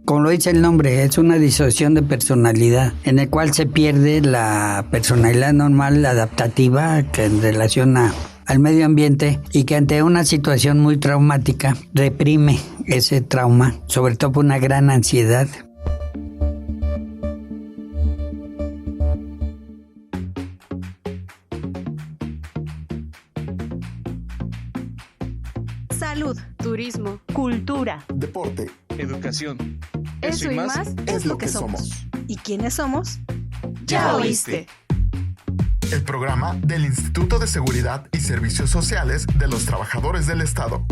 como lo dice el nombre, es una disociación de personalidad, en el cual se pierde la personalidad normal, adaptativa, que en relación al medio ambiente, y que ante una situación muy traumática reprime ese trauma, sobre todo por una gran ansiedad. Salud, turismo, cultura, deporte, educación. Eso y más es lo que somos. ¿Y quiénes somos? ¡Ya oíste! El programa del Instituto de Seguridad y Servicios Sociales de los Trabajadores del Estado.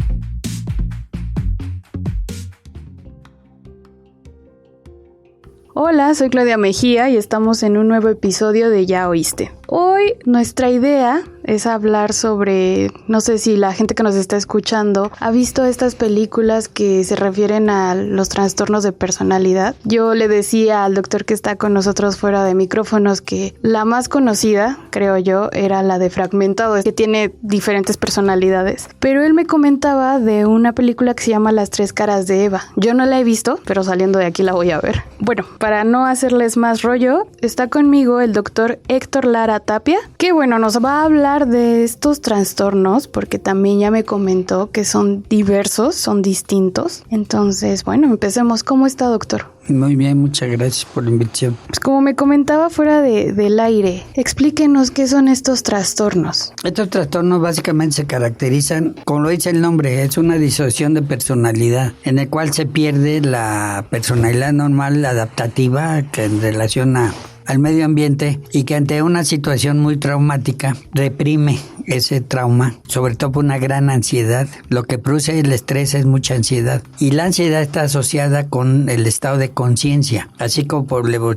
Hola, soy Claudia Mejía y estamos en un nuevo episodio de Ya Oíste. Hoy nuestra idea es hablar sobre, no sé si la gente que nos está escuchando ha visto estas películas que se refieren a los trastornos de personalidad. Yo le decía al doctor que está con nosotros fuera de micrófonos que la más conocida, creo yo, era la de Fragmentado, que tiene diferentes personalidades. Pero él me comentaba de una película que se llama Las Tres Caras de Eva. Yo no la he visto, pero saliendo de aquí la voy a ver. Bueno, para no hacerles más rollo, está conmigo el doctor Héctor Lara Tapia, que bueno, nos va a hablar de estos trastornos, porque también ya me comentó que son diversos, son distintos. Entonces, bueno, empecemos. ¿Cómo está, doctor? Muy bien, muchas gracias por la invitación. Pues como me comentaba fuera del aire, explíquenos qué son estos trastornos. Estos trastornos básicamente se caracterizan, como lo dice el nombre, es una disociación de personalidad, en el cual se pierde la personalidad normal, adaptativa, que en relación al medio ambiente, y que ante una situación muy traumática reprime ese trauma, sobre todo por una gran ansiedad. Lo que produce el estrés es mucha ansiedad, y la ansiedad está asociada con el estado de conciencia, así como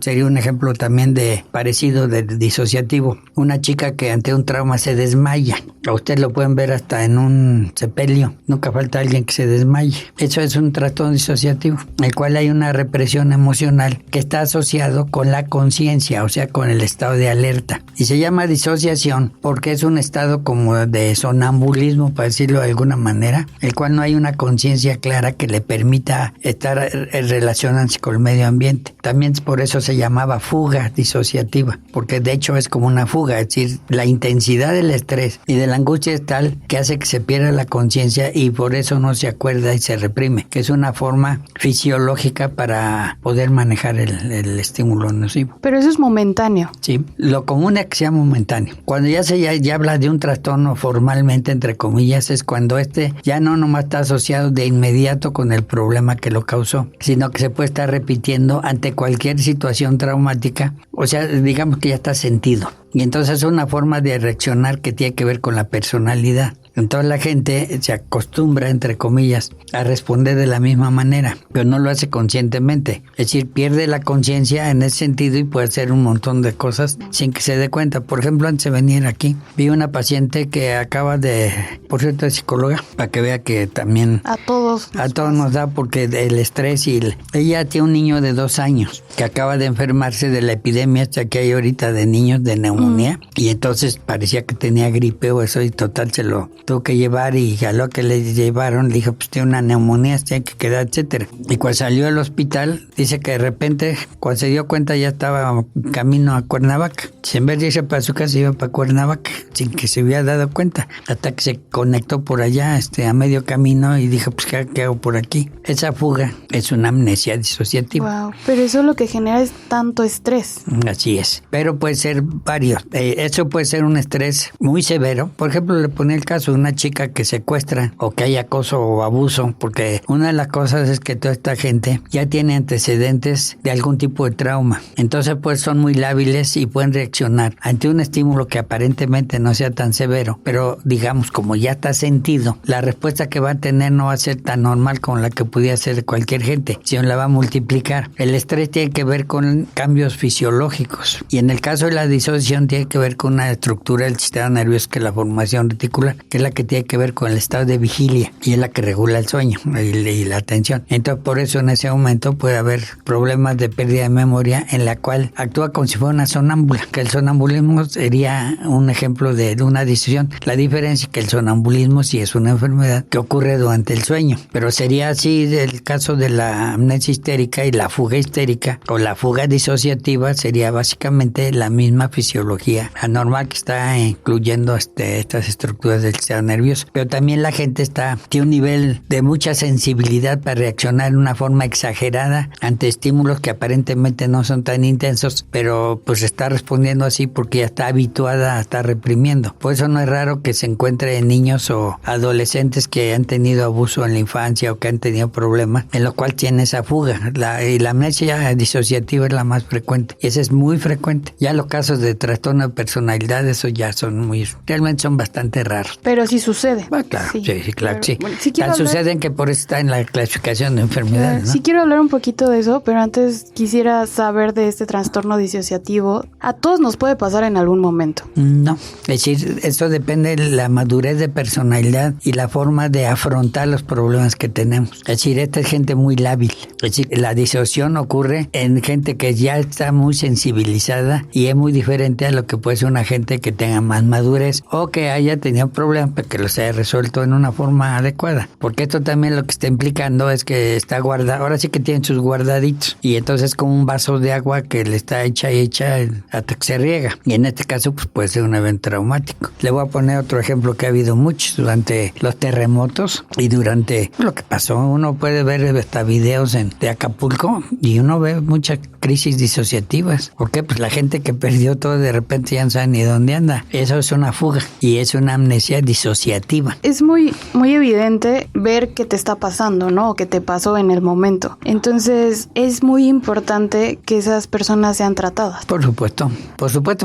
sería un ejemplo también de parecido del disociativo. Una chica que ante un trauma se desmaya, a ustedes lo pueden ver hasta en un sepelio, nunca falta alguien que se desmaye. Eso es un trastorno disociativo, en el cual hay una represión emocional que está asociado con la conciencia, o sea, con el estado de alerta. Y se llama disociación porque es un estado como de sonambulismo, para decirlo de alguna manera, el cual no hay una conciencia clara que le permita estar relacionándose con el medio ambiente. También por eso se llamaba fuga disociativa, porque de hecho es como una fuga, es decir, la intensidad del estrés y de la angustia es tal que hace que se pierda la conciencia y por eso no se acuerda y se reprime, que es una forma fisiológica para poder manejar el estímulo nocivo. Pero eso es momentáneo. Sí, lo común es que sea momentáneo. Cuando ya habla de un trastorno formalmente, entre comillas, es cuando ya no nomás está asociado de inmediato con el problema que lo causó, sino que se puede estar repitiendo ante cualquier situación traumática, o sea, digamos que ya está sentido. Y entonces es una forma de reaccionar que tiene que ver con la personalidad. Entonces la gente se acostumbra, entre comillas, a responder de la misma manera, pero no lo hace conscientemente. Es decir, pierde la conciencia en ese sentido y puede hacer un montón de cosas sin que se dé cuenta. Por ejemplo, antes de venir aquí, vi una paciente que acaba de, por cierto, es psicóloga, para que vea que también a todos nos da, porque el estrés ella tiene un niño de 2 años que acaba de enfermarse de la epidemia esta que hay ahorita de niños de neumonía, y entonces parecía que tenía gripe o eso, y total se lo tuvo que llevar, y a lo que le llevaron le dijo, pues tiene una neumonía, tiene que quedar, etcétera. Y cuando salió del hospital, dice que de repente, cuando se dio cuenta, ya estaba camino a Cuernavaca. En vez de irse para su casa, iba para Cuernavaca, sin que se hubiera dado cuenta, hasta que se conectó por allá, a medio camino, y dijo, pues ¿qué hago por aquí? Esa fuga es una amnesia disociativa. Wow, pero eso lo que genera es tanto estrés. Así es, pero puede ser varios. Eso puede ser un estrés muy severo. Por ejemplo, le pone el caso de una chica que secuestra o que hay acoso o abuso, porque una de las cosas es que toda esta gente ya tiene antecedentes de algún tipo de trauma. Entonces, pues son muy lábiles y pueden reaccionar ante un estímulo que aparentemente no sea tan severo, pero digamos, como ya está sentido, la respuesta que va a tener no va a ser tan normal como la que pudiera ser cualquier gente, sino la va a multiplicar. El estrés tiene que ver con cambios fisiológicos, y en el caso de la disociación tiene que ver con una estructura del sistema nervioso, que es la formación reticular, que es la que tiene que ver con el estado de vigilia y es la que regula el sueño y la atención. Entonces, por eso en ese momento puede haber problemas de pérdida de memoria en la cual actúa como si fuera una sonámbula, que el sonambulismo sería un ejemplo de una disociación. La diferencia es que el sonambulismo sí es una enfermedad que ocurre durante el sueño, pero sería así el caso de la amnesia histérica y la fuga histérica o la fuga disociativa sería básicamente la misma fisiología anormal que está incluyendo estas estructuras del sistema nervioso. Pero también la gente tiene un nivel de mucha sensibilidad para reaccionar de una forma exagerada ante estímulos que aparentemente no son tan intensos, pero pues está respondiendo así porque ya está habituada a estar reprimiendo. Por eso no es raro que se encuentre en niños o adolescentes que han tenido abuso en la infancia o que han tenido problemas, en lo cual tiene esa fuga. Y la amnesia disociativa es la más frecuente. Y esa es muy frecuente. Ya los casos de trastorno de personalidad, eso ya realmente son bastante raros. Pero sí sucede. Bueno, claro, sí, claro, sí. Bueno, sí suceden que por eso está en la clasificación de enfermedades, ¿no? Sí quiero hablar un poquito de eso, pero antes quisiera saber de este trastorno disociativo. ¿A todos nos puede pasar en algún momento? No, es decir, eso depende de la madurez de personalidad y la forma de afrontar los problemas que tenemos. Es decir, esta es gente muy lábil. Es decir, la disociación ocurre en gente que ya está muy sensibilizada y es muy diferente a lo que puede ser una gente que tenga más madurez o que haya tenido problemas pero que los haya resuelto en una forma adecuada. Porque esto también lo que está implicando es que está guardado, ahora sí que tienen sus guardaditos y entonces es como un vaso de agua que le está hecha hasta que se riega. Y en este caso pues puede ser un evento traumático. Le voy a poner otro ejemplo que ha habido muchos durante los terremotos y durante lo que pasó. Uno puede ver hasta videos de Acapulco y uno ve muchas crisis disociativas. ¿Por qué? Pues la gente que perdió todo de repente ya no sabe ni dónde anda. Eso es una fuga y es una amnesia disociativa. Es muy evidente ver qué te está pasando, ¿no? O qué te pasó en el momento. Entonces es muy importante que esas personas sean tratadas. Por supuesto,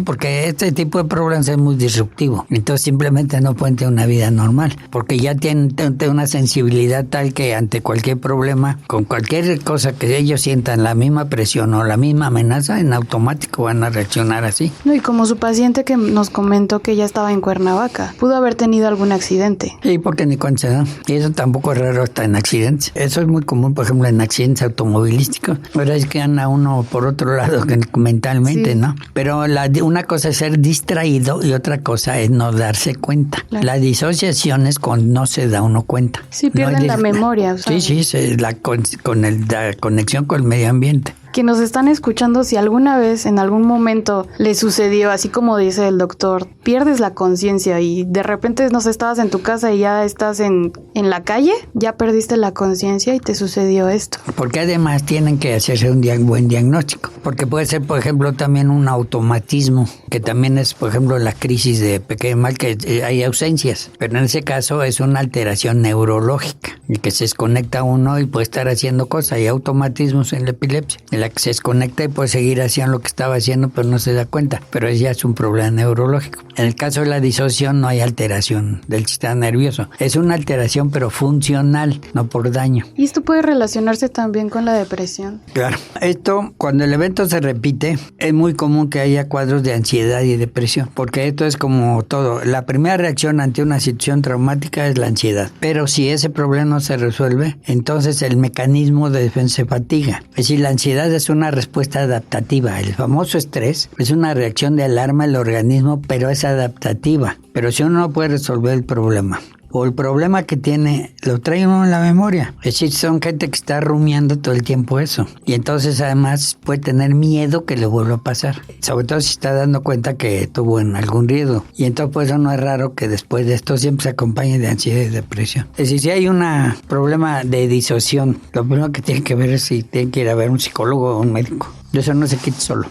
porque este tipo de problemas es muy disruptivo. Entonces simplemente no pueden tener una vida normal, porque ya tienen una sensibilidad tal que ante cualquier problema, con cualquier cosa que ellos sientan la misma presión o la misma amenaza, en automático van a reaccionar así. No, y como su paciente que nos comentó que ya estaba en Cuernavaca, pudo haber tenido algún accidente. Sí, porque ni cuenta se da. Y eso tampoco es raro hasta en accidentes. Eso es muy común, por ejemplo, en accidentes automovilísticos. Ahora es que anda uno por otro lado mentalmente, sí, ¿no? Pero una cosa es ser distraído y otra cosa es no darse cuenta. Claro. La disociación es cuando no se da uno cuenta. Sí, pierden la memoria. O sea, sí, la conexión con el medio ambiente. Que nos están escuchando, si alguna vez, en algún momento, le sucedió, así como dice el doctor, pierdes la conciencia y de repente, no sé, estabas en tu casa y ya estás en la calle, ya perdiste la conciencia y te sucedió esto. Porque además tienen que hacerse un buen diagnóstico, porque puede ser, por ejemplo, también un automatismo, que también es, por ejemplo, la crisis de pequeño mal, que hay ausencias, pero en ese caso es una alteración neurológica, y que se desconecta uno y puede estar haciendo cosas. Hay automatismos en la epilepsia, en la que se desconecta y puede seguir haciendo lo que estaba haciendo, pero no se da cuenta. Pero ya es un problema neurológico. En el caso de la disociación no hay alteración del sistema nervioso. Es una alteración, pero funcional, no por daño. ¿Y esto puede relacionarse también con la depresión? Claro. Esto, cuando el evento se repite, es muy común que haya cuadros de ansiedad y depresión, porque esto es como todo. La primera reacción ante una situación traumática es la ansiedad. Pero si ese problema no se resuelve, entonces el mecanismo de defensa se fatiga. Es decir, la ansiedad es una respuesta adaptativa. El famoso estrés es una reacción de alarma del organismo, pero es adaptativa. Pero si uno no puede resolver el problema, o el problema que tiene, lo trae uno en la memoria. Es decir, son gente que está rumiando todo el tiempo eso. Y entonces además puede tener miedo que le vuelva a pasar. Sobre todo si está dando cuenta que tuvo en algún riesgo. Y entonces pues no es raro que después de esto siempre se acompañe de ansiedad y depresión. Es decir, si hay un problema de disociación, lo primero que tiene que ver es si tiene que ir a ver un psicólogo o un médico. Eso no se quita solo.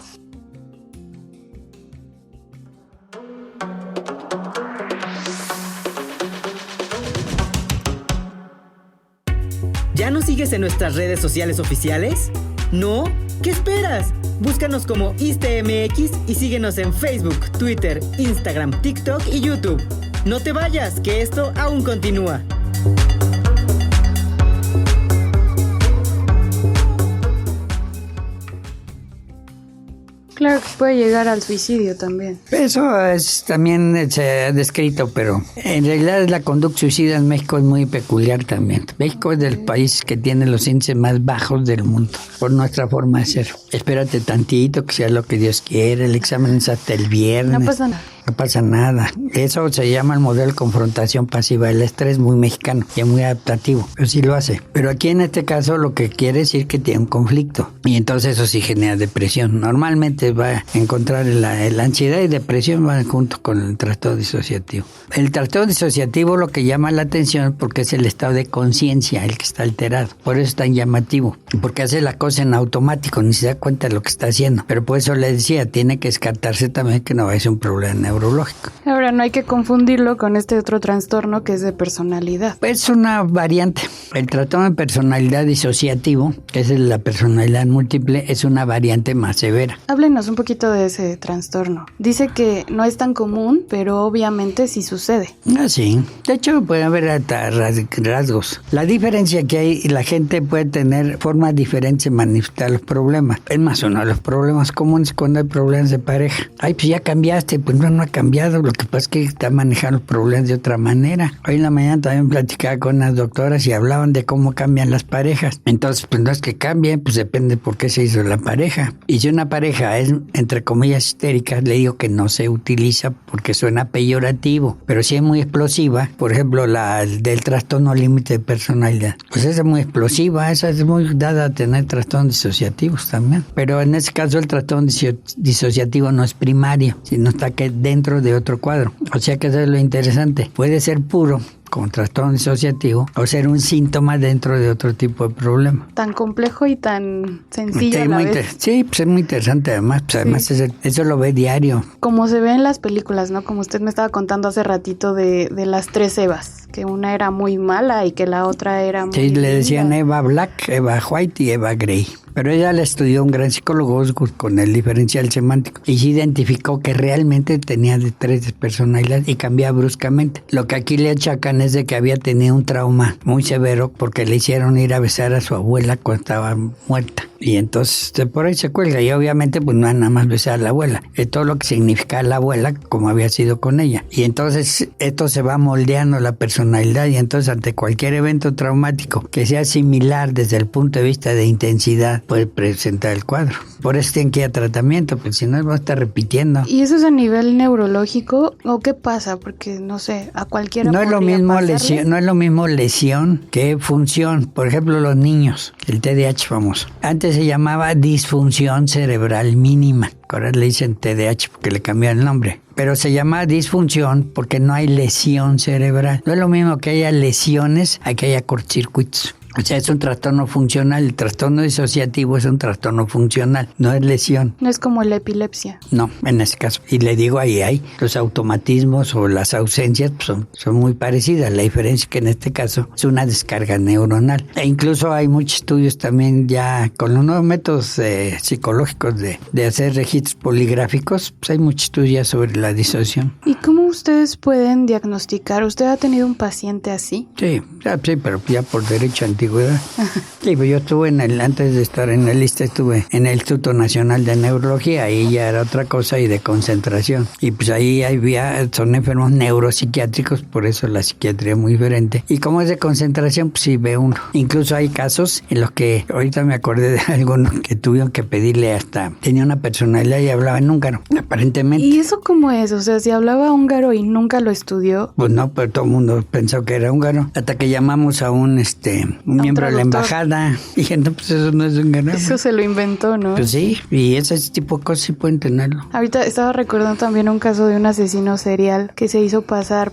¿Ya nos sigues en nuestras redes sociales oficiales? ¿No? ¿Qué esperas? Búscanos como ISTEMX y síguenos en Facebook, Twitter, Instagram, TikTok y YouTube. No te vayas, que esto aún continúa. Claro. Claro que puede llegar al suicidio también. Eso es también se ha descrito, pero en realidad la conducta suicida en México es muy peculiar también. México es del país que tiene los índices más bajos del mundo, por nuestra forma de ser. Espérate tantito, que sea lo que Dios quiere, el examen es hasta el viernes. No pasa nada. No pasa nada. Eso se llama el modelo de confrontación pasiva. El estrés muy mexicano y es muy adaptativo. Pero sí lo hace. Pero aquí en este caso lo que quiere decir que tiene un conflicto. Y entonces eso sí genera depresión. Normalmente va a encontrar la ansiedad y depresión van junto con el trastorno disociativo. El trastorno disociativo lo que llama la atención porque es el estado de conciencia el que está alterado. Por eso es tan llamativo. Porque hace la cosa en automático. Ni se da cuenta de lo que está haciendo. Pero por eso le decía, tiene que descartarse también que no va a ser un problema neurológico. Ahora, no hay que confundirlo con este otro trastorno que es de personalidad. Es una variante. El trastorno de personalidad disociativo, que es la personalidad múltiple, es una variante más severa. Háblenos un poquito de ese trastorno. Dice que no es tan común, pero obviamente sí sucede. Ah, sí. De hecho, puede haber hasta rasgos. La diferencia que hay, la gente puede tener formas diferentes de manifestar los problemas. Es más, uno de los problemas comunes cuando hay problemas de pareja. Ay, pues ya cambiaste, pues no ha cambiado, lo que pasa es que está manejando los problemas de otra manera. Hoy en la mañana también platicaba con unas doctoras y hablaban de cómo cambian las parejas. Entonces, pues no es que cambien, pues depende por qué se hizo la pareja. Y si una pareja es, entre comillas, histérica, le digo que no se utiliza porque suena peyorativo, pero si es muy explosiva, por ejemplo, la del trastorno límite de personalidad, pues esa es muy explosiva, esa es muy dada a tener trastornos disociativos también. Pero en ese caso el trastorno disociativo no es primario, sino está que dentro de otro cuadro. O sea que eso es lo interesante. Puede ser puro, como trastorno disociativo, o ser un síntoma dentro de otro tipo de problema. Tan complejo y tan sencillo a la vez. Sí, pues es muy interesante además. Pues además eso lo ve diario. Como se ve en las películas, ¿no? Como usted me estaba contando hace ratito de las 3 Evas, que una era muy mala y que la otra era muy linda. Le decían Eva Black, Eva White y Eva Grey. Pero ella la estudió un gran psicólogo, Osgood, con el diferencial semántico, y se identificó que realmente tenía de 3 personalidades y cambiaba bruscamente. Lo que aquí le achacan es de que había tenido un trauma muy severo porque le hicieron ir a besar a su abuela cuando estaba muerta. Y entonces por ahí se cuelga. Y obviamente pues no es nada más besar a la abuela. Es todo lo que significa la abuela como había sido con ella. Y entonces esto se va moldeando la personalidad. Y entonces ante cualquier evento traumático que sea similar desde el punto de vista de intensidad puede presentar el cuadro. Por eso tienen que ir a tratamiento, porque si no va a estar repitiendo. ¿Y eso es a nivel neurológico o qué pasa? Porque no sé, a cualquiera no es lo mismo lesión, no es lo mismo lesión que función. Por ejemplo, los niños, el TDAH famoso. Antes se llamaba disfunción cerebral mínima. Ahora le dicen TDAH porque le cambiaron el nombre. Pero se llama disfunción porque no hay lesión cerebral. No es lo mismo que haya lesiones a que haya cortocircuitos. O sea, es un trastorno funcional. El trastorno disociativo es un trastorno funcional, no es lesión. No es como la epilepsia. No, en ese caso. Y le digo, ahí hay los automatismos o las ausencias pues son muy parecidas. La diferencia es que en este caso es una descarga neuronal. E incluso hay muchos estudios también ya con los nuevos métodos psicológicos de hacer registros poligráficos. Pues hay muchos estudios sobre la disociación. ¿Y cómo ustedes pueden diagnosticar? ¿Usted ha tenido un paciente así? Sí, pero ya por derecho antiguo. Sí, pues yo estuve antes de estar en la lista, estuve en el Instituto Nacional de Neurología, ahí ya era otra cosa y de concentración. Y pues ahí son enfermos neuropsiquiátricos, por eso la psiquiatría es muy diferente. Y como es de concentración, pues sí ve uno. Incluso hay casos en los que, ahorita me acordé de algunos que tuvieron que pedirle tenía una personalidad y hablaba en húngaro, aparentemente. ¿Y eso cómo es? O sea, si hablaba húngaro y nunca lo estudió. Pues no, pero todo el mundo pensó que era húngaro. Hasta que llamamos a un miembro de la embajada y dije, no, pues eso no es húngaro. Eso se lo inventó, ¿no? Pues sí, y ese tipo de cosas sí pueden tenerlo. Ahorita estaba recordando también un caso de un asesino serial que se hizo pasar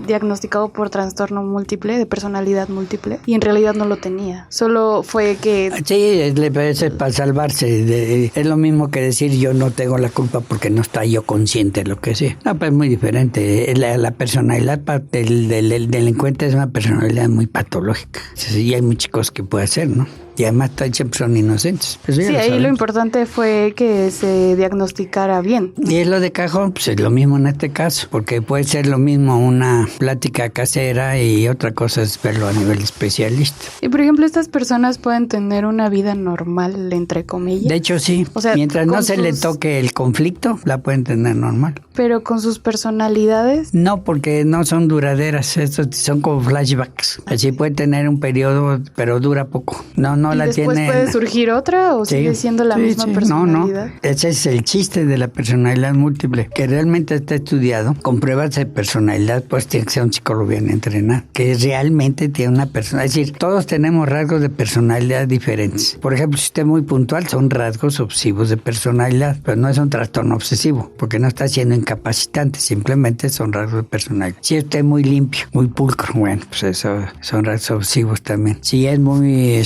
diagnosticado por trastorno múltiple, de personalidad múltiple, y en realidad no lo tenía. Solo fue que... Sí, le parece para salvarse. Es lo mismo que decir yo no tengo la culpa porque no está yo consciente de lo que sea. No, pues es muy diferente. La personalidad del delincuente es una personalidad muy patológica. Sí, hay muchas cosas que puede hacer, ¿no? Y además siempre son inocentes. Pues sí, ahí lo importante fue que se diagnosticara bien. Y es lo de cajón, pues es lo mismo en este caso, porque puede ser lo mismo una plática casera y otra cosa es verlo a nivel especialista. Y por ejemplo, estas personas pueden tener una vida normal, entre comillas. De hecho, sí. O sea, mientras no se le toque el conflicto, la pueden tener normal. Pero con sus personalidades. No, porque no son duraderas. Estos son como flashbacks. Así puede tener un periodo, pero dura poco. No ¿Y la después tiene. ¿Puede surgir otra o sigue siendo la misma personalidad? No. Ese es el chiste de la personalidad múltiple, que realmente está estudiado con pruebas de personalidad, pues tiene que ser un psicólogo bien entrenado, que realmente tiene una persona. Es decir, todos tenemos rasgos de personalidad diferentes. Por ejemplo, si usted es muy puntual, son rasgos obsesivos de personalidad, pero no es un trastorno obsesivo, porque no está siendo incapacitante, simplemente son rasgos de personalidad. Si usted es muy limpio, muy pulcro, bueno, pues eso son rasgos obsesivos también. Si es muy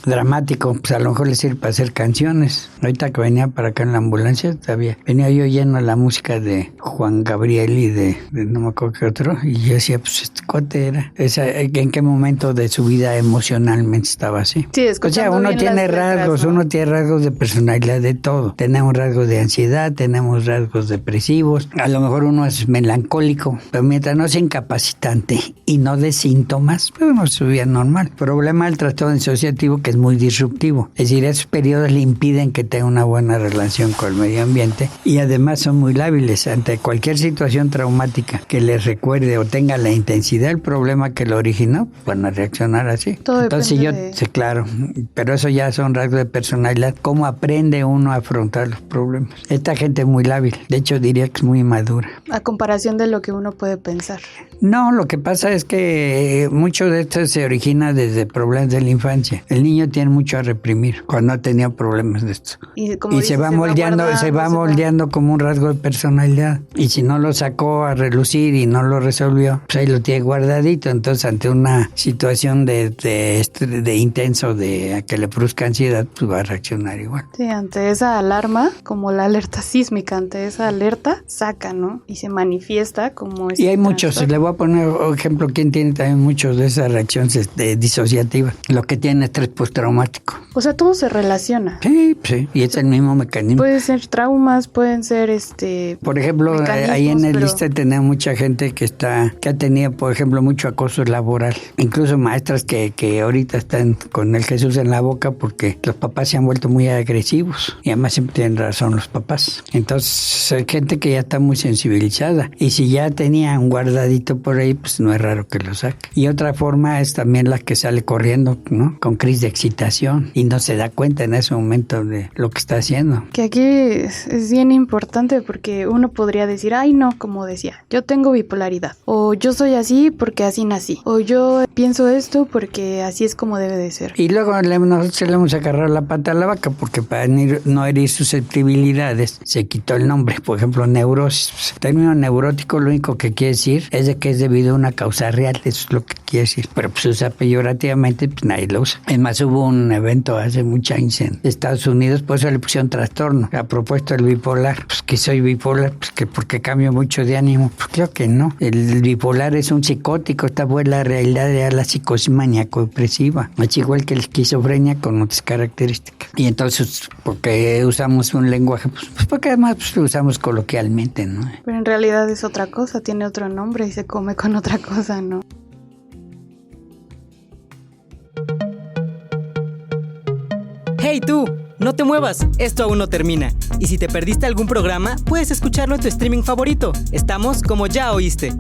dramático, pues a lo mejor le sirve para hacer canciones. Ahorita que venía para acá en la ambulancia, venía yo lleno de la música de Juan Gabriel y de no me acuerdo qué otro, y yo decía, pues este cuate era, ¿en qué momento de su vida emocionalmente estaba así? Sí, o sea, uno tiene rasgos, ¿no? Uno tiene rasgos de personalidad de todo. Tenemos rasgos de ansiedad, tenemos rasgos depresivos, a lo mejor uno es melancólico, pero mientras no sea incapacitante y no de síntomas, pues uno su vida normal. El problema del trastorno disociativo que es muy disruptivo, es decir, esos periodos le impiden que tenga una buena relación con el medio ambiente y además son muy lábiles ante cualquier situación traumática que les recuerde o tenga la intensidad del problema que lo originó, van a reaccionar así. Todo entonces sí, claro, pero eso ya son rasgos de personalidad, cómo aprende uno a afrontar los problemas. Esta gente es muy lábil, de hecho diría que es muy madura. A comparación de lo que uno puede pensar. No, lo que pasa es que mucho de esto se origina desde problemas de la infancia. El niño tiene mucho a reprimir cuando ha tenido problemas de esto. Y se va moldeando como un rasgo de personalidad. Y si no lo sacó a relucir y no lo resolvió, pues ahí lo tiene guardadito. Entonces, ante una situación de intenso, de que le produzca ansiedad, pues va a reaccionar igual. Sí, ante esa alarma, como la alerta sísmica, ante esa alerta, saca, ¿no? Y se manifiesta como... Y hay muchos, le voy a poner ejemplo, quien tiene también muchos de esas reacciones disociativas, lo que tiene estrés postraumático. O sea, todo se relaciona. Sí, y es el mismo mecanismo. Pueden ser traumas, pueden ser Por ejemplo, ahí en el lista tenemos mucha gente que ha tenido, por ejemplo, mucho acoso laboral. Incluso maestras que ahorita están con el Jesús en la boca porque los papás se han vuelto muy agresivos. Y además siempre tienen razón los papás. Entonces, hay gente que ya está muy sensibilizada. Y si ya tenía un guardadito por ahí, pues no es raro que lo saque. Y otra forma es también la que sale corriendo, ¿no? Con crisis de excitación. Y no se da cuenta en ese momento de lo que está haciendo. Que aquí es bien importante porque uno podría decir, ay no, como decía, yo tengo bipolaridad, o yo soy así porque así nací, o yo pienso esto porque así es como debe de ser. Y luego nosotros le hemos agarrado la pata a la vaca porque para no herir susceptibilidades se quitó el nombre. Por ejemplo, neurosis. El término neurótico lo único que quiere decir es de que es debido a una causa real, eso es lo que quiere decir. Pero pues se usa peyorativamente, pues nadie lo usa. Es más, hubo un evento hace muchos años en Estados Unidos, por eso le pusieron trastorno. A propósito del bipolar, pues que soy bipolar, pues que porque cambio mucho de ánimo, pues creo que no. El bipolar es un psicótico, esta fue la realidad de la psicosis maníaco-depresiva. Es igual que la esquizofrenia con otras características. Y entonces, porque usamos un lenguaje, pues porque además pues, lo usamos coloquialmente, ¿no? Pero en realidad es otra cosa, tiene otro nombre y se come con otra cosa, ¿no? ¡Hey tú! No te muevas, esto aún no termina. Y si te perdiste algún programa, puedes escucharlo en tu streaming favorito. Estamos como Ya Oíste.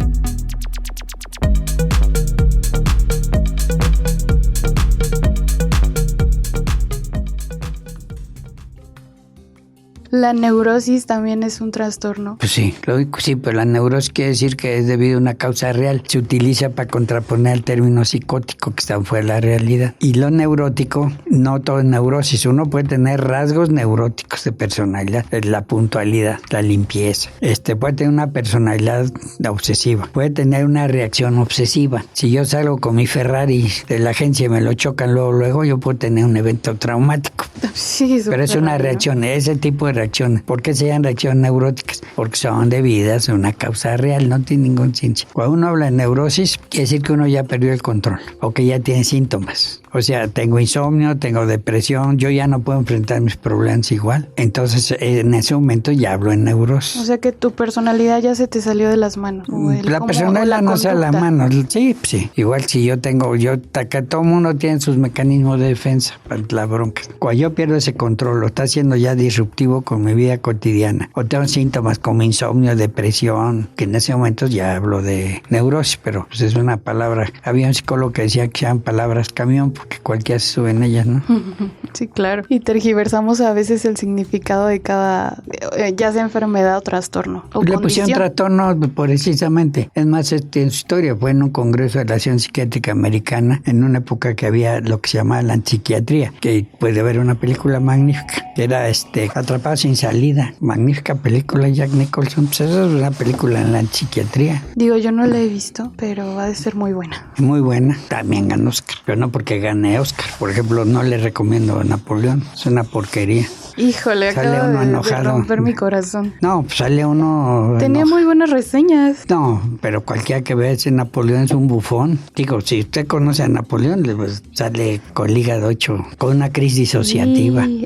La neurosis también es un trastorno. Pues sí, sí, pero la neurosis quiere decir que es debido a una causa real. Se utiliza para contraponer el término psicótico que está fuera de la realidad. Y lo neurótico, no todo es neurosis. Uno puede tener rasgos neuróticos de personalidad, la puntualidad, la limpieza. Puede tener una personalidad obsesiva. Puede tener una reacción obsesiva. Si yo salgo con mi Ferrari de la agencia y me lo chocan luego, yo puedo tener un evento traumático. Sí, pero es una reacción, ese tipo de reacciones. ¿Por qué se llaman reacciones neuróticas? Porque son debidas a una causa real, no tiene ningún ciencia. Cuando uno habla de neurosis, quiere decir que uno ya perdió el control o que ya tiene síntomas. O sea, tengo insomnio, tengo depresión, yo ya no puedo enfrentar mis problemas igual. Entonces, en ese momento ya hablo en neurosis. O sea que tu personalidad ya se te salió de las manos. La personalidad no se la mano. Sí, sí. Igual si yo tengo, acá todo el mundo tiene sus mecanismos de defensa para la bronca. Cuando yo pierdo ese control, lo está haciendo ya disruptivo con mi vida cotidiana. O tengo síntomas como insomnio, depresión, que en ese momento ya hablo de neurosis, pero pues es una palabra. Había un psicólogo que decía que sean palabras camión, porque cualquiera se sube en ellas, ¿no? Sí, claro. Y tergiversamos a veces el significado de cada, ya sea enfermedad o trastorno. O le condición. pusieron trastorno precisamente. Es más, en su historia fue en un congreso de la Asociación Psiquiátrica Americana, en una época que había lo que se llamaba la antipsiquiatría, que puede ver una película magnífica, que era Atrapado sin salida. Magnífica película, Jack Nicholson. Pues eso es una película en la antipsiquiatría. Digo, yo no la he visto, pero ha de ser muy buena. Muy buena. También ganó Oscar, pero no porque gane Oscar. Por ejemplo, no le recomiendo a Napoleón. Es una porquería. Híjole, Sale acaba uno de enojado. romper mi corazón. No, pues sale uno... Tenía enojado. muy buenas reseñas. No, pero cualquiera que vea ese Napoleón es un bufón. Digo, si usted conoce a Napoleón, pues sale con el hígado hecho, con una crisis disociativa. Sí.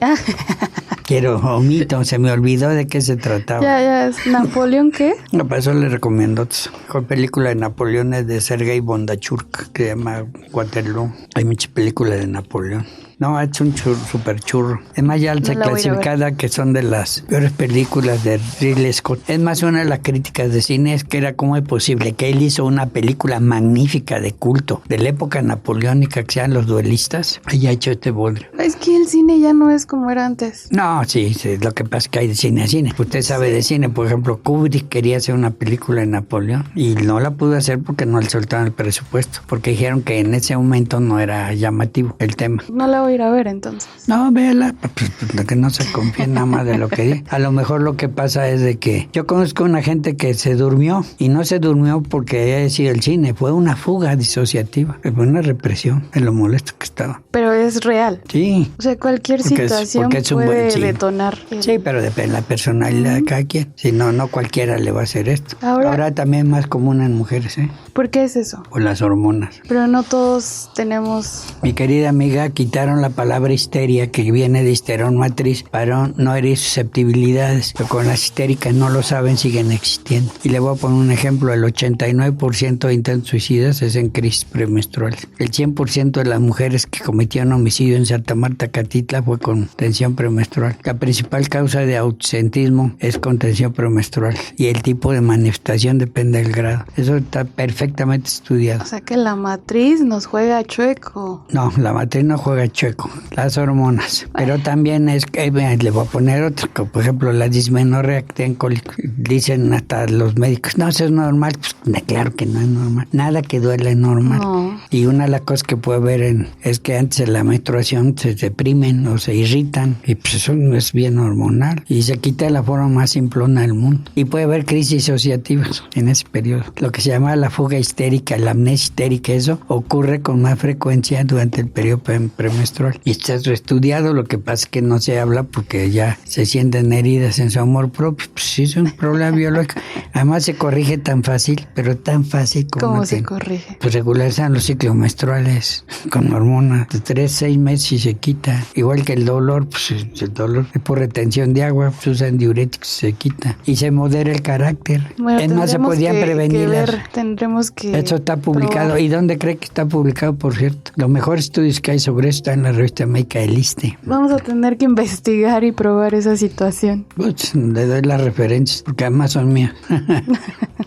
Se me olvidó de qué se trataba. Ya, ¿es Napoleón qué? No, para eso le recomiendo. La mejor película de Napoleón es de Sergei Bondarchuk, que se llama Waterloo. Hay muchas películas de Napoleón. No, es un super churro. Es más, ya se clasificada que son de las peores películas de Ridley Scott. Es más, una de las críticas de cine es que era cómo es posible que él hizo una película magnífica de culto de la época napoleónica, que sean Los duelistas, haya hecho este bodrio. Es que el cine ya no es como era antes. No, sí, lo que pasa es que hay de cine a cine. Usted sabe de cine, por ejemplo, Kubrick quería hacer una película de Napoleón y no la pudo hacer porque no le soltaron el presupuesto, porque dijeron que en ese momento no era llamativo el tema. No la voy a ir a ver entonces. No, véala, pues, que no se confíe nada más de lo que dice. A lo mejor lo que pasa es de que yo conozco una gente que se durmió y no se durmió porque haya sido el cine, fue una fuga disociativa, fue una represión en lo molesto que estaba. Pero es real. Sí. O sea, cualquier situación puede detonar. Sí, pero depende de la personalidad de cada quien. Si no, no cualquiera le va a hacer esto. Ahora también es más común en mujeres, ¿eh? ¿Por qué es eso? Por las hormonas. Pero no todos tenemos... Mi querida amiga, quitaron la palabra histeria, que viene de histerón matriz, para no herir susceptibilidades. Pero con las histéricas no lo saben, siguen existiendo. Y le voy a poner un ejemplo. El 89% de intentos suicidas es en crisis premenstruales. El 100% de las mujeres que cometieron homicidio en Santa Marta, Catitla, fue con tensión premenstrual. La principal causa de ausentismo es con tensión premenstrual. Y el tipo de manifestación depende del grado. Eso está perfectamente estudiado. O sea que la matriz nos juega chueco. No, la matriz no juega chueco. Las hormonas. Pero también es que, le voy a poner otro, como por ejemplo la dismenorrea que tienen cólico. Dicen hasta los médicos, no, eso es normal. Pues claro que no es normal. Nada que duele es normal. No. Y una de las cosas que puede ver es que antes de la menstruación se deprimen o se irritan. Y pues eso no es bien hormonal. Y se quita de la forma más simplona del mundo. Y puede haber crisis asociativas en ese periodo. Lo que se llama la fuga histérica, la amnesia histérica, eso ocurre con más frecuencia durante el periodo premenstrual. Y está estudiado, lo que pasa es que no se habla porque ya se sienten heridas en su amor propio. Pues sí, es un problema biológico. Además se corrige tan fácil, pero tan fácil como... ¿Cómo se corrige? Pues regularizan los ciclos menstruales con hormonas de 3-6 meses y se quita. Igual que el dolor, pues el dolor es por retención de agua, pues usan diuréticos, se quita. Y se modera el carácter. Bueno, es más, se podían prevenir. Tendremos que... Eso está publicado. Probar. ¿Y dónde cree que está publicado, por cierto? Los mejores estudios que hay sobre esto están en la revista médica del ISSSTE. Vamos a tener que investigar y probar esa situación. Pues, le doy las referencias, porque además son mías.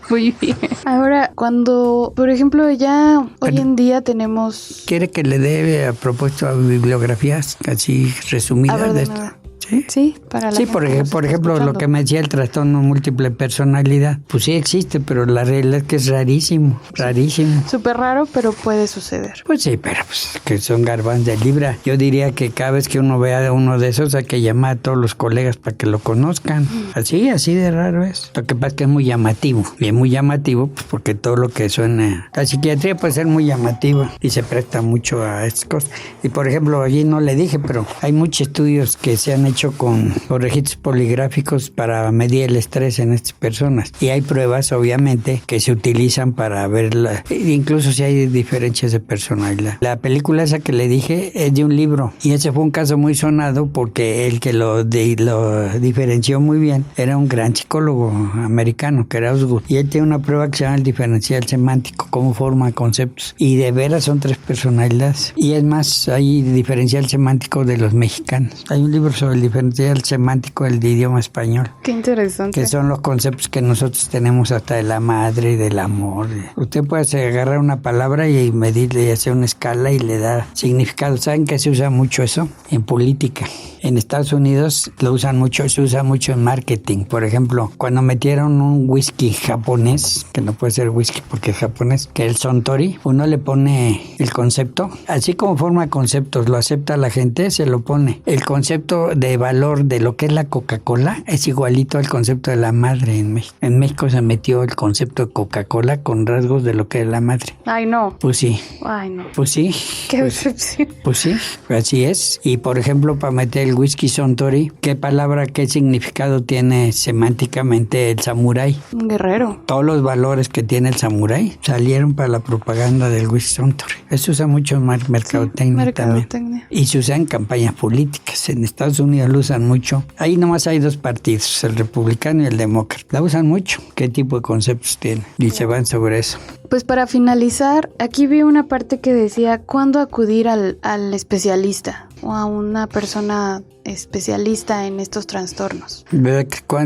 Muy bien. Ahora, cuando, por ejemplo, ya hoy en día tenemos... ¿Quiere que le dé a propósito a bibliografías así resumidas de esto? Sí, para la sí, por ejemplo, lo que me decía el trastorno múltiple personalidad, pues sí existe, pero la realidad es que es rarísimo, rarísimo. Súper raro, pero puede suceder. Pues sí, pero pues que son garbanzos de libra. Yo diría que cada vez que uno vea a uno de esos hay que llamar a todos los colegas para que lo conozcan. Así de raro es. Lo que pasa es que es muy llamativo. Y es muy llamativo pues, porque todo lo que suena... La psiquiatría puede ser muy llamativa y se presta mucho a estas cosas. Y por ejemplo, allí no le dije, pero hay muchos estudios que se han hecho hecho con registros poligráficos para medir el estrés en estas personas. Y hay pruebas, obviamente, que se utilizan para verla, incluso si hay diferencias de personalidad. La película esa que le dije es de un libro, y ese fue un caso muy sonado porque el que lo diferenció muy bien era un gran psicólogo americano, que era Osgood, y él tiene una prueba que se llama el diferencial semántico, cómo forma conceptos, y de veras son 3 personalidades. Y es más, hay diferencial semántico de los mexicanos. Hay un libro sobre el diferencial semántico del idioma español. Qué interesante. Que son los conceptos que nosotros tenemos hasta de la madre y del amor. Usted puede agarrar una palabra y medirle y hacer una escala y le da significado. ¿Saben que se usa mucho eso? En política. En Estados Unidos lo usan mucho, se usa mucho en marketing. Por ejemplo, cuando metieron un whisky japonés, que no puede ser whisky porque es japonés, que es el Suntory, uno le pone el concepto, así como forma conceptos, lo acepta la gente, se lo pone. El concepto de valor de lo que es la Coca-Cola es igualito al concepto de la madre en México. En México se metió el concepto de Coca-Cola con rasgos de lo que es la madre. Ay, no. Pues sí. Ay, no. Pues sí. Qué decepción. Pues sí, así es. Y por ejemplo, para meter el whisky Suntory, ¿qué palabra, qué significado tiene semánticamente el samurái? Un guerrero. Todos los valores que tiene el samurái salieron para la propaganda del whisky Suntory. Eso se usa mucho en mercadotecnia también. Y se usa en campañas políticas. En Estados Unidos lo usan mucho. Ahí nomás hay 2 partidos, el republicano y el demócrata. La usan mucho. ¿Qué tipo de conceptos tiene? Y se van sobre eso. Pues para finalizar, aquí vi una parte que decía ¿cuándo acudir al especialista o a una persona especialista en estos trastornos?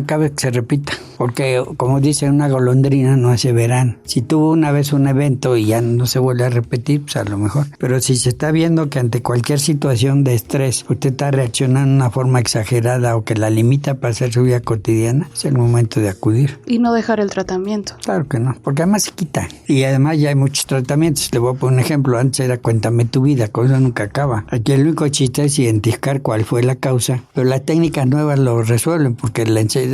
Cabe que se repita, porque como dice, una golondrina no hace verano. Si tuvo una vez un evento y ya no se vuelve a repetir, pues a lo mejor. Pero si se está viendo que ante cualquier situación de estrés usted está reaccionando de una forma exagerada o que la limita para hacer su vida cotidiana, es el momento de acudir. Y no dejar el tratamiento. Claro que no, porque además se quita. Y además ya hay muchos tratamientos. Le voy a poner un ejemplo. Antes era cuéntame tu vida, cosa nunca acaba. Aquí el único chiste es identificar cuál fue la causa, pero las técnicas nuevas lo resuelven, porque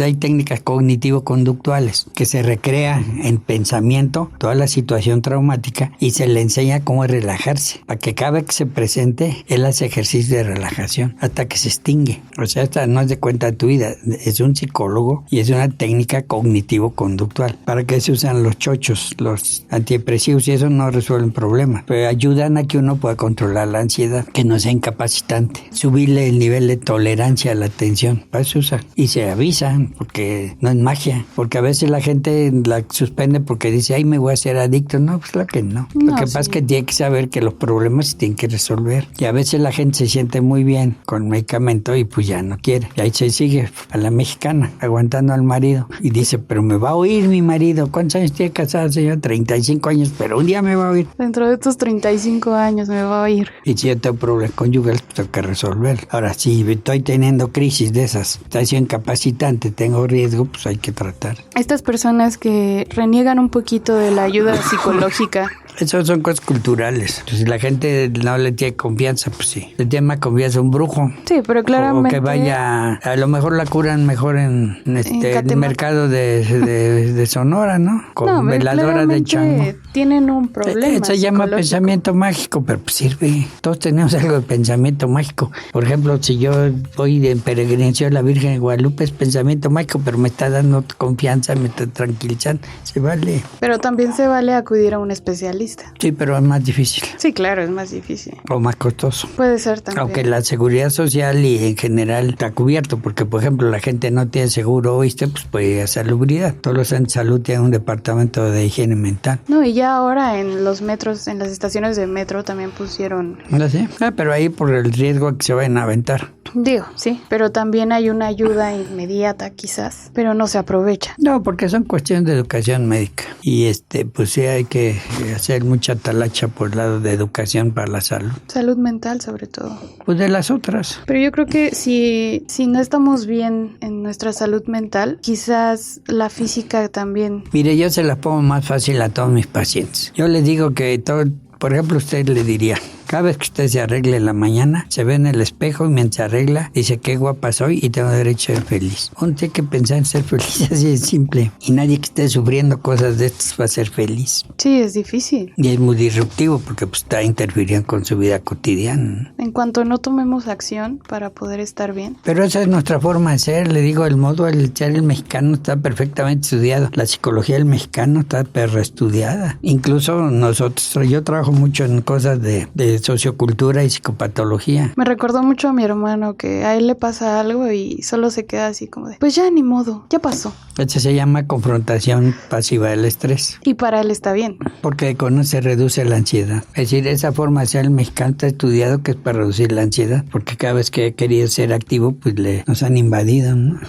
hay técnicas cognitivo-conductuales que se recrea en pensamiento toda la situación traumática y se le enseña cómo relajarse, para que cada vez que se presente, él hace ejercicio de relajación hasta que se extingue. O sea, esta no es de cuenta tu vida, es un psicólogo y es una técnica cognitivo-conductual. ¿Para qué se usan los chochos, los antidepresivos? Y eso no resuelven problemas, pero ayudan a que uno pueda controlar la ansiedad, que no sea incapacitante, subirle el nivel de tolerancia a la tensión. Para eso usa. Y se avisan, porque no es magia, porque a veces la gente la suspende porque dice, ay, me voy a hacer adicto. No, pues claro que no. Lo que pasa es que tiene que saber que los problemas se tienen que resolver. Y a veces la gente se siente muy bien con medicamento y pues ya no quiere. Y ahí se sigue a la mexicana, aguantando al marido. Y dice, pero me va a oír mi marido. ¿Cuántos años tiene casado, señor? 35 años, pero un día me va a oír. Dentro de estos 35 años me va a oír. Y si yo tengo problemas conyugales, pues tengo que resolver. Ahora, si estoy teniendo crisis de esas, situación incapacitante, tengo riesgo, pues hay que tratar. Estas personas que reniegan un poquito de la ayuda psicológica. Eso son cosas culturales. Si la gente no le tiene confianza, pues sí. Le tiene más confianza a un brujo. Sí, pero claramente... O que vaya... A lo mejor la curan mejor en el mercado de Sonora, ¿no? Con veladora de chango. Tienen un problema se llama pensamiento mágico, pero pues sirve. Todos tenemos algo de pensamiento mágico. Por ejemplo, si yo voy en peregrinación a la Virgen de Guadalupe, es pensamiento mágico, pero me está dando confianza, me está tranquilizando. Se vale. Pero también se vale acudir a un especialista. Sí, pero es más difícil. Sí, claro, es más difícil. O más costoso. Puede ser también. Aunque la seguridad social y en general está cubierto, porque por ejemplo la gente no tiene seguro, ¿oíste? Pues puede ir a salubridad. Todos los centros de salud tienen un departamento de higiene mental. No, y ya ahora en los metros, en las estaciones de metro también pusieron... ¿No sé? Pero ahí por el riesgo a que se vayan a aventar. Digo, sí, pero también hay una ayuda inmediata quizás, pero no se aprovecha. No, porque son cuestiones de educación médica. Y pues sí hay que hacer mucha talacha por el lado de educación para la salud. Salud mental sobre todo. Pues de las otras. Pero yo creo que si no estamos bien en nuestra salud mental, quizás la física también. Mire, yo se la pongo más fácil a todos mis pacientes. Yo les digo que todo, por ejemplo, usted le diría, Cada vez que usted se arregle en la mañana, se ve en el espejo y mientras se arregla, dice qué guapa soy y tengo derecho a ser feliz. Uno tiene que pensar en ser feliz, así de simple. Y nadie que esté sufriendo cosas de estas va a ser feliz. Sí, es difícil. Y es muy disruptivo porque pues está interfiriendo con su vida cotidiana. En cuanto no tomemos acción para poder estar bien. Pero esa es nuestra forma de ser, le digo, el modo de ser el mexicano está perfectamente estudiado. La psicología del mexicano está estudiada. Incluso nosotros, yo trabajo mucho en cosas de sociocultura y psicopatología. Me recordó mucho a mi hermano que a él le pasa algo y solo se queda así como de, pues ya ni modo, ya pasó. Eso se llama confrontación pasiva del estrés. Y para él está bien. Porque con eso se reduce la ansiedad. Es decir, esa forma de ser el mexicano está estudiado que es para reducir la ansiedad. Porque cada vez que he querido ser activo, pues nos han invadido, ¿no?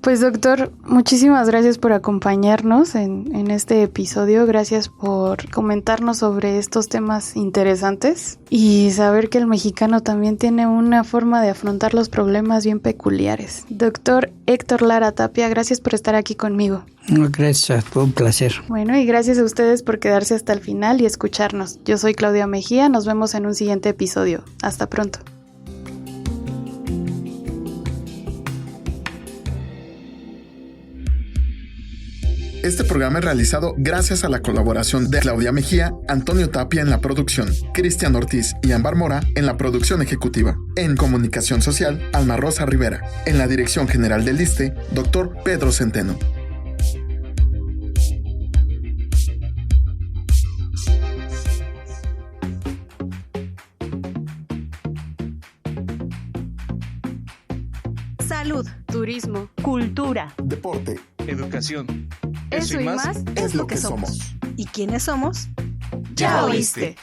Pues doctor, muchísimas gracias por acompañarnos en este episodio. Gracias por comentarnos sobre estos temas interesantes y saber que el mexicano también tiene una forma de afrontar los problemas bien peculiares. Doctor Héctor Lara Tapia, gracias por estar aquí conmigo. No, gracias, fue un placer. Bueno, y gracias a ustedes por quedarse hasta el final y escucharnos. Yo soy Claudia Mejía, nos vemos en un siguiente episodio. Hasta pronto. Este programa es realizado gracias a la colaboración de Claudia Mejía, Antonio Tapia en la producción, Cristian Ortiz y Ámbar Mora en la producción ejecutiva. En comunicación social, Alma Rosa Rivera. En la dirección general del ISSSTE, Dr. Pedro Centeno. Salud, turismo, cultura, Deporte. Educación. eso y más es lo que somos. ¿Y quiénes somos? Ya oíste.